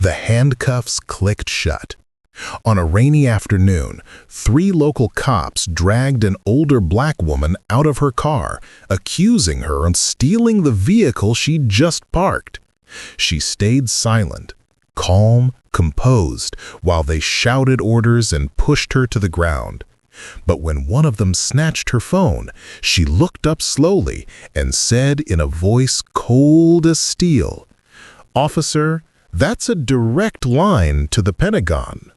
The handcuffs clicked shut. On a rainy afternoon, 3 local cops dragged an older black woman out of her car, accusing her of stealing the vehicle she'd just parked. She stayed silent, calm, composed, while they shouted orders and pushed her to the ground. But when one of them snatched her phone, she looked up slowly and said in a voice cold as steel, "Officer, that's a direct line to the Pentagon."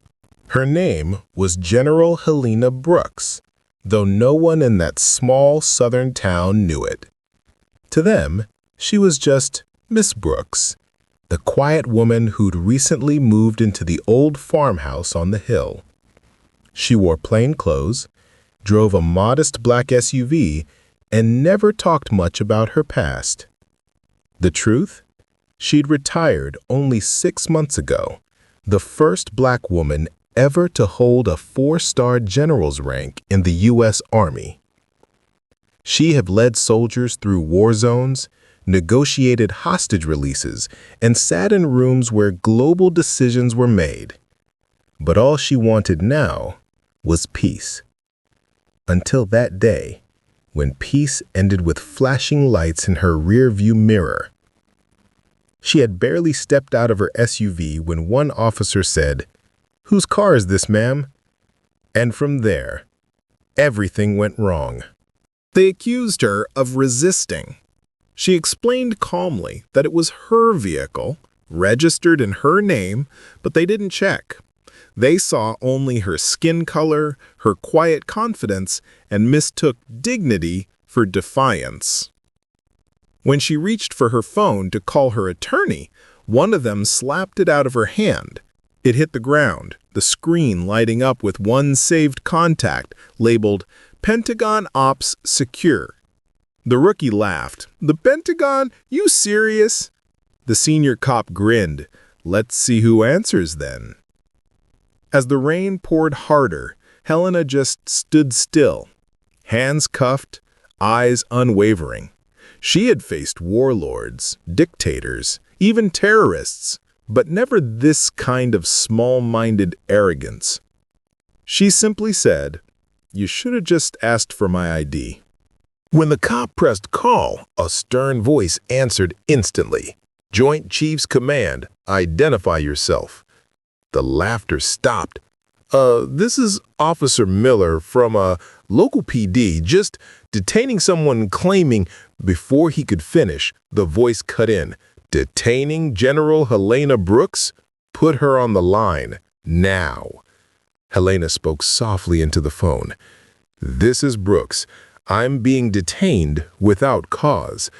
Her name was General Helena Brooks, though no one in that small southern town knew it. To them, she was just Miss Brooks, the quiet woman who'd recently moved into the old farmhouse on the hill. She wore plain clothes, drove a modest black SUV, and never talked much about her past. The truth? She'd retired only 6 months ago, the first black woman ever to hold a 4-star general's rank in the U.S. Army. She had led soldiers through war zones, negotiated hostage releases, and sat in rooms where global decisions were made. But all she wanted now was peace. Until that day, when peace ended with flashing lights in her rearview mirror. She had barely stepped out of her SUV when one officer said, "Whose car is this, ma'am?" And from there, everything went wrong. They accused her of resisting. She explained calmly that it was her vehicle, registered in her name, but they didn't check. They saw only her skin color, her quiet confidence, and mistook dignity for defiance. When she reached for her phone to call her attorney, one of them slapped it out of her hand. It hit the ground, the screen lighting up with one saved contact labeled Pentagon Ops Secure. The rookie laughed. "The Pentagon? You serious?" The senior cop grinned. "Let's see who answers then." As the rain poured harder, Helena just stood still, hands cuffed, eyes unwavering. She had faced warlords, dictators, even terrorists, but never this kind of small-minded arrogance. She simply said, "You should have just asked for my ID." When the cop pressed call, a stern voice answered instantly. "Joint Chiefs Command, identify yourself." The laughter stopped. This is Officer Miller from a local PD, just detaining someone claiming..." Before he could finish, the voice cut in. "Detaining General Helena Brooks? Put her on the line, now." Helena spoke softly into the phone. "This is Brooks. I'm being detained without cause."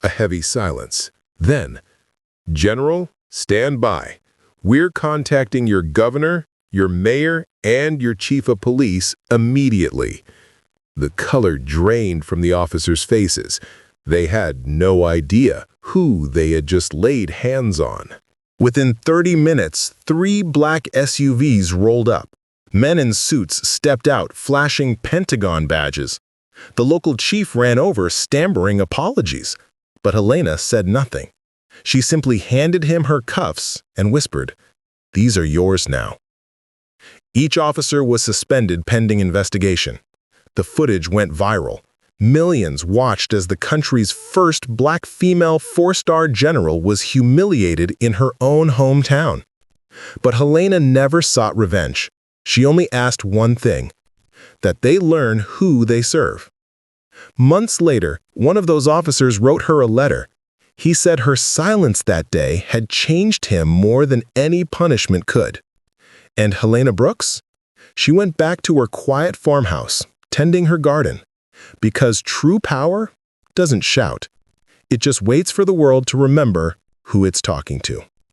A heavy silence. Then, "General, stand by. We're contacting your governor, your mayor, and your chief of police immediately." The color drained from the officers' faces. They had no idea who they had just laid hands on. Within 30 minutes, 3 black SUVs rolled up. Men in suits stepped out, flashing Pentagon badges. The local chief ran over, stammering apologies. But Helena said nothing. She simply handed him her cuffs and whispered, "These are yours now." Each officer was suspended pending investigation. The footage went viral. Millions watched as the country's first black female 4-star general was humiliated in her own hometown. But Helena never sought revenge. She only asked one thing, that they learn who they serve. Months later, one of those officers wrote her a letter. He said her silence that day had changed him more than any punishment could. And Helena Brooks? She went back to her quiet farmhouse, tending her garden. Because true power doesn't shout. It just waits for the world to remember who it's talking to.